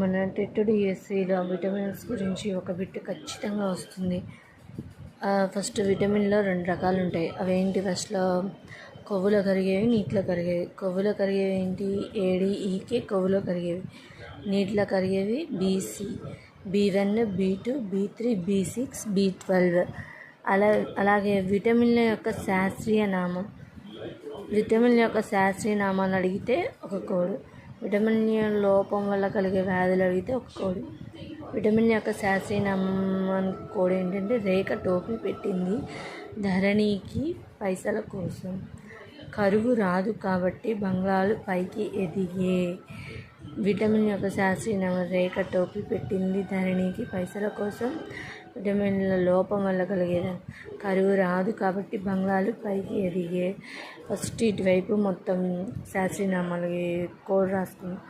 మన టెట్ డిఎస్సిలో విటమిన్స్ గురించి ఒక బిట్ ఖచ్చితంగా వస్తుంది. ఫస్ట్ విటమిన్లో 2 రకాలు ఉంటాయి. అవేంటి? ఫస్ట్లో కొవ్వులో కరిగేవి, నీటిలో కరిగేవి. కొవ్వులో కరిగేవి ఏంటి? ADEK కొవ్వులో కరిగేవి. నీటిలో కరిగేవి BC, B1, B2, B3, B6, B12. అలాగే విటమిన్ల యొక్క శాస్త్రీయ నామం. విటమిన్ల యొక్క శాస్త్రీయ నామాన్ని అడిగితే ఒక కోడ్. విటమిన్ లోపం వల్ల కలిగే వ్యాధులు అడిగితే ఒక కోడ్. విటమిన్ యొక్క శాస్త్రీయ నామం కోడ్ ఏంటంటే రేఖ టోపీ పెట్టింది ధరణికి పైసల కోసం. కరువు రాదు కాబట్టి బంగ్లాలు పైకి ఎదిగే. విటమిన్ యొక్క శాస్త్రీయ నామం రేఖ టోపీ పెట్టింది ధరణికి పైసల కోసం. విటమిన్ల లోపం వల్ల కలిగేది కరువు రాదు కాబట్టి బంగ్లాలు పైకి ఎదిగే. ఫస్ట్ ఇటువైపు మొత్తం శాస్త్రీయ నామాలు కోడ్ రాసుకున్నాం.